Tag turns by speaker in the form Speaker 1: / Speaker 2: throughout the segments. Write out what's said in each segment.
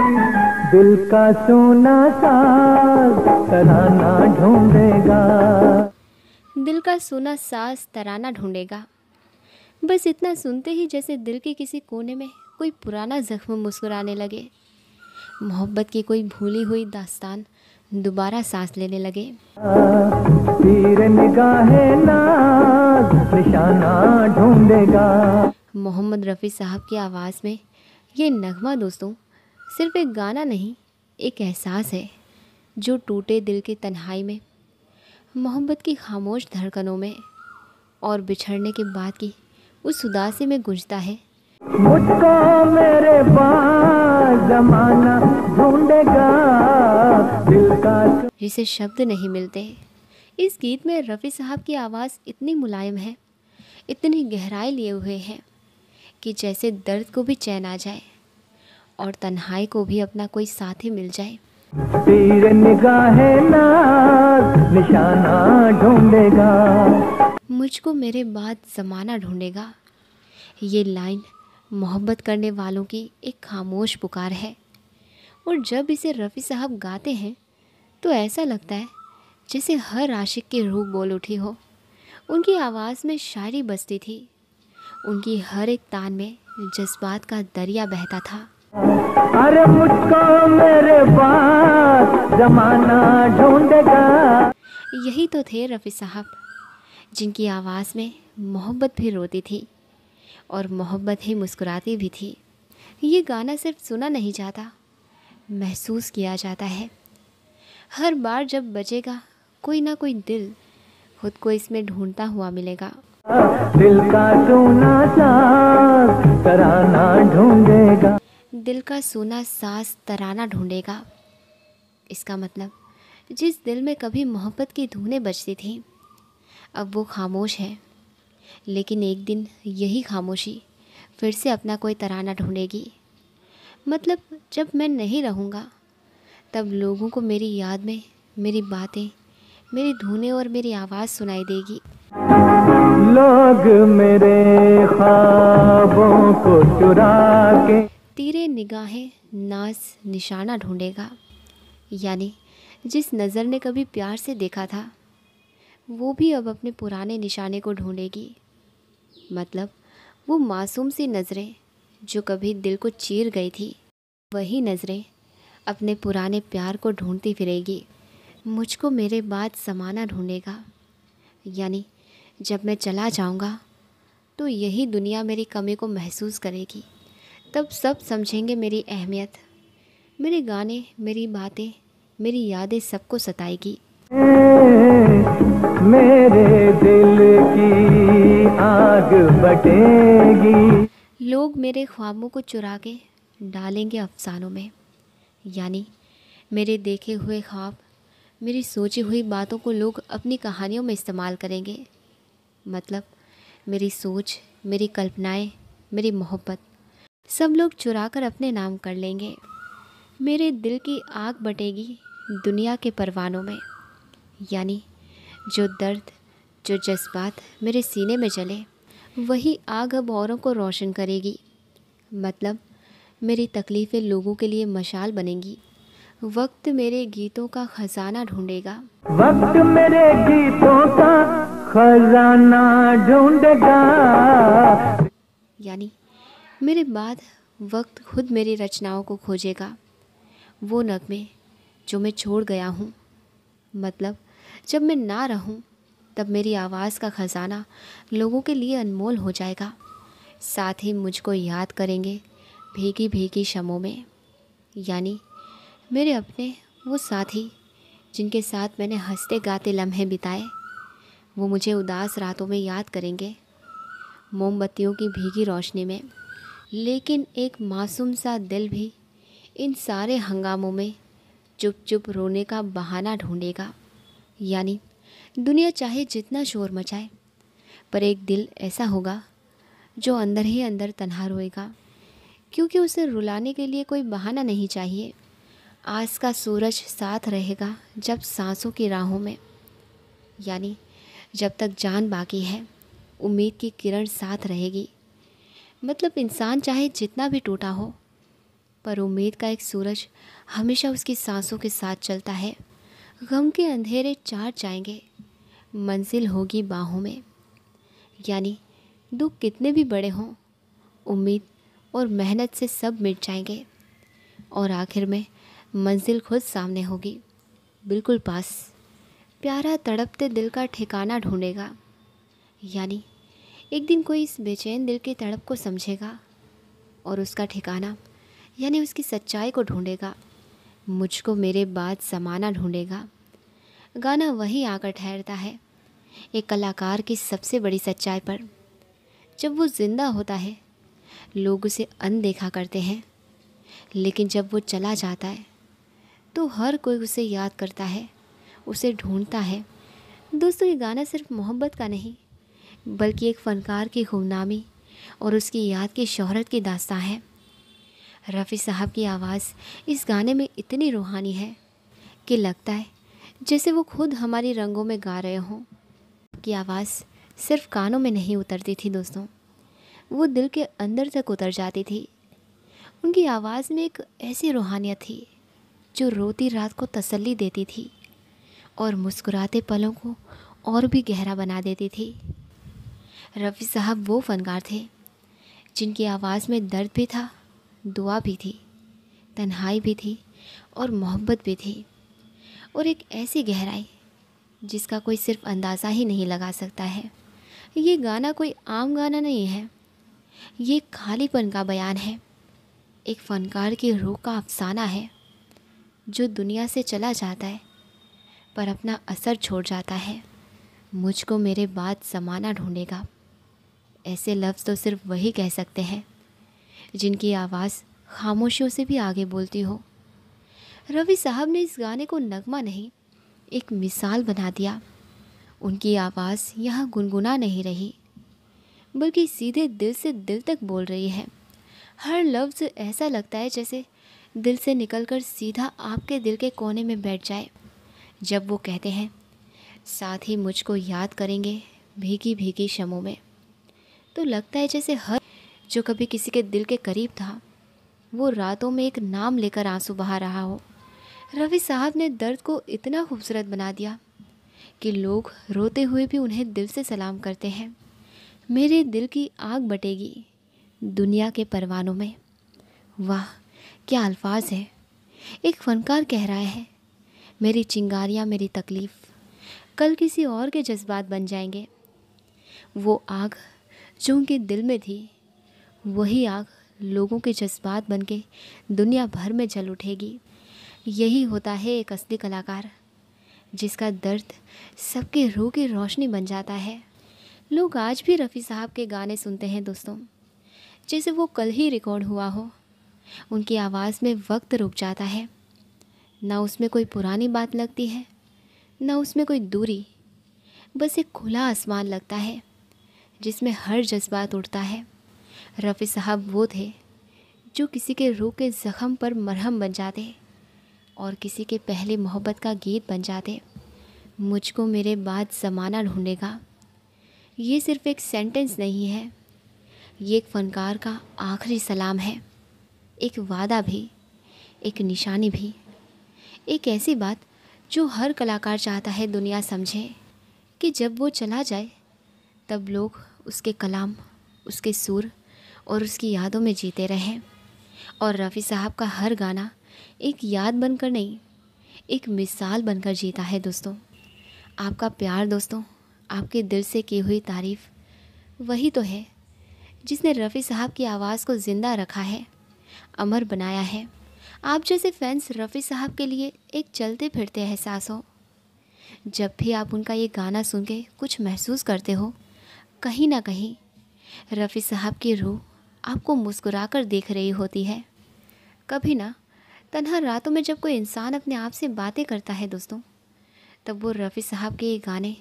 Speaker 1: दिल का सोना साज तराना ढूंढेगा।
Speaker 2: दिल का सोना साज तराना ढूंढेगा। बस इतना सुनते ही जैसे दिल के किसी कोने में कोई पुराना जख्म मुस्कुराने लगे। मोहब्बत की कोई भूली हुई दास्तान दोबारा सांस लेने लगे।
Speaker 1: तीर निगाहें नाज निशाना ढूंढेगा।
Speaker 2: मोहम्मद रफ़ी साहब की आवाज़ में ये नगमा दोस्तों सिर्फ एक गाना नहीं, एक एहसास है जो टूटे दिल की तन्हाई में, मोहब्बत की खामोश धड़कनों में और बिछड़ने के बाद की उस उदासी में गूंजता है।
Speaker 1: मुझको मेरे पास जमाना ढूंढेगा। दिल का
Speaker 2: जिसे शब्द नहीं मिलते। इस गीत में रफ़ी साहब की आवाज़ इतनी मुलायम है, इतनी गहराई लिए हुए है कि जैसे दर्द को भी चैन आ जाए और तन्हाई को भी अपना कोई साथी मिल जाए।
Speaker 1: तीर निगाहें नाज निशाना ढूंढेगा।
Speaker 2: मुझको मेरे बाद ज़माना ढूंढेगा। ये लाइन मोहब्बत करने वालों की एक खामोश पुकार है, और जब इसे रफ़ी साहब गाते हैं तो ऐसा लगता है जैसे हर आशिक की रूह बोल उठी हो। उनकी आवाज़ में शायरी बसती थी, उनकी हर एक तान में जज्बात का दरिया बहता था।
Speaker 1: अरे मुझको मेरे पास जमाना ढूंढेगा।
Speaker 2: यही तो थे रफ़ी साहब, जिनकी आवाज़ में मोहब्बत भी रोती थी और मोहब्बत ही मुस्कुराती भी थी। ये गाना सिर्फ सुना नहीं जाता, महसूस किया जाता है। हर बार जब बजेगा कोई ना कोई दिल खुद को इसमें ढूंढता हुआ मिलेगा।
Speaker 1: दिल का सोना साज तराना ढूंढेगा।
Speaker 2: दिल का सोना साज तराना ढूंढेगा। इसका मतलब जिस दिल में कभी मोहब्बत की धुनें बजती थीं अब वो खामोश है, लेकिन एक दिन यही खामोशी फिर से अपना कोई तराना ढूंढेगी। मतलब जब मैं नहीं रहूँगा तब लोगों को मेरी याद में मेरी बातें, मेरी धुनें और मेरी आवाज़ सुनाई देगी।
Speaker 1: लोग मेरे ख्वाबों को चुरा के
Speaker 2: तेरे निगाहें नाज निशाना ढूंढेगा। यानी जिस नज़र ने कभी प्यार से देखा था वो भी अब अपने पुराने निशाने को ढूंढेगी। मतलब वो मासूम सी नज़रें जो कभी दिल को चीर गई थी, वही नज़रें अपने पुराने प्यार को ढूंढती फिरेगी। मुझको मेरे बाद ज़माना ढूंढेगा। यानी जब मैं चला जाऊंगा तो यही दुनिया मेरी कमी को महसूस करेगी। तब सब समझेंगे मेरी अहमियत। मेरे गाने, मेरी बातें, मेरी यादें सबको सताएगी।
Speaker 1: मेरे दिल की आग बटेगी।
Speaker 2: लोग मेरे ख्वाबों को चुरा के डालेंगे अफसानों में। यानी मेरे देखे हुए ख्वाब, मेरी सोची हुई बातों को लोग अपनी कहानियों में इस्तेमाल करेंगे। मतलब मेरी सोच, मेरी कल्पनाएं, मेरी मोहब्बत सब लोग चुरा कर अपने नाम कर लेंगे। मेरे दिल की आग बटेगी दुनिया के परवानों में। यानी जो दर्द, जो जज्बात मेरे सीने में जले वही आग अब औरों को रोशन करेगी। मतलब मेरी तकलीफ़ें लोगों के लिए मशाल बनेंगी। वक्त मेरे गीतों का ख़जाना ढूंढेगा।
Speaker 1: वक्त मेरे गीतों का खजाना ढूंढेगा।
Speaker 2: यानी मेरे बाद वक्त खुद मेरी रचनाओं को खोजेगा, वो नगमे जो मैं छोड़ गया हूँ। मतलब जब मैं ना रहूँ तब मेरी आवाज़ का ख़जाना लोगों के लिए अनमोल हो जाएगा। साथ ही मुझको याद करेंगे भीगी भीगी शमों में। यानी मेरे अपने वो साथी जिनके साथ मैंने हंसते गाते लम्हे बिताए, वो मुझे उदास रातों में याद करेंगे मोमबत्तियों की भीगी रोशनी में। लेकिन एक मासूम सा दिल भी इन सारे हंगामों में चुप चुप रोने का बहाना ढूंढेगा। यानी दुनिया चाहे जितना शोर मचाए, पर एक दिल ऐसा होगा जो अंदर ही अंदर तन्हा रोएगा, क्योंकि उसे रुलाने के लिए कोई बहाना नहीं चाहिए। आस का सूरज साथ रहेगा जब सांसों की राहों में। यानी जब तक जान बाकी है उम्मीद की किरण साथ रहेगी। मतलब इंसान चाहे जितना भी टूटा हो पर उम्मीद का एक सूरज हमेशा उसकी सांसों के साथ चलता है। गम के अंधेरे चाट जाएंगे, मंजिल होगी बाहों में। यानी दुख कितने भी बड़े हों, उम्मीद और मेहनत से सब मिट जाएंगे और आखिर में मंजिल खुद सामने होगी, बिल्कुल पास। प्यारा तड़पते दिल का ठिकाना ढूंढेगा। यानी एक दिन कोई इस बेचैन दिल की तड़प को समझेगा और उसका ठिकाना यानी उसकी सच्चाई को ढूंढेगा। मुझको मेरे बाद समाना ढूंढेगा। गाना वहीं आकर ठहरता है एक कलाकार की सबसे बड़ी सच्चाई पर। जब वो ज़िंदा होता है लोग उसे अनदेखा करते हैं, लेकिन जब वो चला जाता है तो हर कोई उसे याद करता है, उसे ढूंढता है। दोस्तों, ये गाना सिर्फ मोहब्बत का नहीं बल्कि एक फ़नकार की गुमनामी और उसकी याद की शोहरत की दास्तां है। रफ़ी साहब की आवाज़ इस गाने में इतनी रूहानी है कि लगता है जैसे वो खुद हमारी रंगों में गा रहे हों। की आवाज़ सिर्फ कानों में नहीं उतरती थी दोस्तों, वो दिल के अंदर तक उतर जाती थी। उनकी आवाज़ में एक ऐसी रूहानियत थी जो रोती रात को तसल्ली देती थी और मुस्कुराते पलों को और भी गहरा बना देती थी। रफ़ी साहब वो फ़नकार थे जिनकी आवाज़ में दर्द भी था, दुआ भी थी, तन्हाई भी थी और मोहब्बत भी थी, और एक ऐसी गहराई जिसका कोई सिर्फ अंदाज़ा ही नहीं लगा सकता है। ये गाना कोई आम गाना नहीं है, ये खालीपन का बयान है, एक फ़नकार की रूह का अफसाना है जो दुनिया से चला जाता है पर अपना असर छोड़ जाता है। मुझको मेरे बाद समाना ढूंढेगा, ऐसे लफ्ज़ तो सिर्फ वही कह सकते हैं जिनकी आवाज़ खामोशियों से भी आगे बोलती हो। रफ़ी साहब ने इस गाने को नगमा नहीं, एक मिसाल बना दिया। उनकी आवाज़ यहाँ गुनगुना नहीं रही बल्कि सीधे दिल से दिल तक बोल रही है। हर लफ्ज़ ऐसा लगता है जैसे दिल से निकलकर सीधा आपके दिल के कोने में बैठ जाए। जब वो कहते हैं साथ ही मुझको याद करेंगे भीगी भीगी शमों में, तो लगता है जैसे हर जो कभी किसी के दिल के करीब था वो रातों में एक नाम लेकर आंसू बहा रहा हो। रफ़ी साहब ने दर्द को इतना खूबसूरत बना दिया कि लोग रोते हुए भी उन्हें दिल से सलाम करते हैं। मेरे दिल की आग बटेगी दुनिया के परवानों में। वाह क्या अल्फाज है। एक फ़नकार कह रहा है मेरी चिंगारियाँ मेरी तकलीफ़ कल किसी और के जज्बात बन जाएंगे। वो आग जो उनके दिल में थी वही आग लोगों के जज्बात बन के दुनिया भर में जल उठेगी। यही होता है एक असली कलाकार, जिसका दर्द सबके रूह की रोशनी बन जाता है। लोग आज भी रफ़ी साहब के गाने सुनते हैं दोस्तों, जैसे वो कल ही रिकॉर्ड हुआ हो। उनकी आवाज़ में वक्त रुक जाता है, ना उसमें कोई पुरानी बात लगती है ना उसमें कोई दूरी, बस एक खुला आसमान लगता है जिसमें हर जज्बात उड़ता है। रफ़ी साहब वो थे जो किसी के रूह के ज़ख़म पर मरहम बन जाते और किसी के पहले मोहब्बत का गीत बन जाते। मुझको मेरे बाद ज़माना ढूंढेगा, ये सिर्फ़ एक सेंटेंस नहीं है, ये एक फ़नकार का आखिरी सलाम है, एक वादा भी, एक निशानी भी, एक ऐसी बात जो हर कलाकार चाहता है दुनिया समझे कि जब वो चला जाए तब लोग उसके कलाम, उसके सुर और उसकी यादों में जीते रहें। और रफ़ी साहब का हर गाना एक याद बनकर नहीं, एक मिसाल बनकर जीता है दोस्तों। आपका प्यार दोस्तों, आपके दिल से की हुई तारीफ़ वही तो है जिसने रफ़ी साहब की आवाज़ को ज़िंदा रखा है, अमर बनाया है। आप जैसे फैंस रफ़ी साहब के लिए एक चलते फिरते एहसास हो। जब भी आप उनका ये गाना सुन के कुछ महसूस करते हो, कहीं ना कहीं रफ़ी साहब की रूह आपको मुस्कुराकर देख रही होती है। कभी ना तन्हा रातों में जब कोई इंसान अपने आप से बातें करता है दोस्तों, तब वो रफ़ी साहब के ये गाने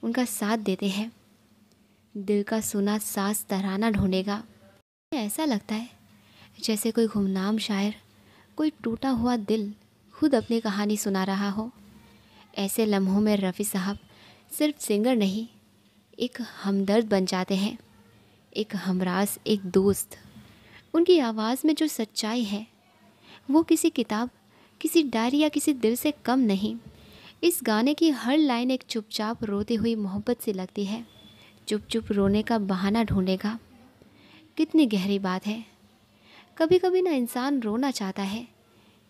Speaker 2: उनका साथ देते हैं। दिल का सुना सास तराना ढूंढेगा। ऐसा लगता है जैसे कोई गुमनाम शायर, कोई टूटा हुआ दिल खुद अपनी कहानी सुना रहा हो। ऐसे लम्हों में रफ़ी साहब सिर्फ सिंगर नहीं, एक हमदर्द बन जाते हैं, एक हमराज, एक दोस्त। उनकी आवाज़ में जो सच्चाई है वो किसी किताब, किसी डायरी या किसी दिल से कम नहीं। इस गाने की हर लाइन एक चुपचाप रोती हुई मोहब्बत सी लगती है। चुप चुप रोने का बहाना ढूंढेगा। कितनी गहरी बात है। कभी कभी ना इंसान रोना चाहता है,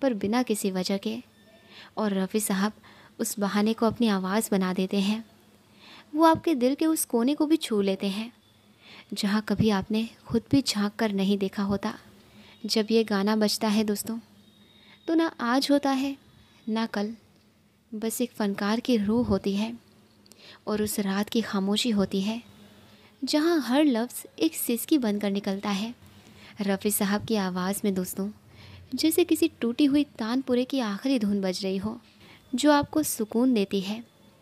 Speaker 2: पर बिना किसी वजह के, और रफ़ी साहब उस बहाने को अपनी आवाज़ बना देते हैं। वो आपके दिल के उस कोने को भी छू लेते हैं जहाँ कभी आपने खुद भी झांक कर नहीं देखा होता। जब ये गाना बजता है दोस्तों, तो ना आज होता है ना कल, बस एक फ़नकार की रूह होती है और उस रात की खामोशी होती है जहाँ हर लफ्ज़ एक सिसकी बनकर निकलता है। रफ़ी साहब की आवाज़ में दोस्तों जैसे किसी टूटी हुई तानपुरे की आखिरी धुन बज रही हो, जो आपको सुकून देती है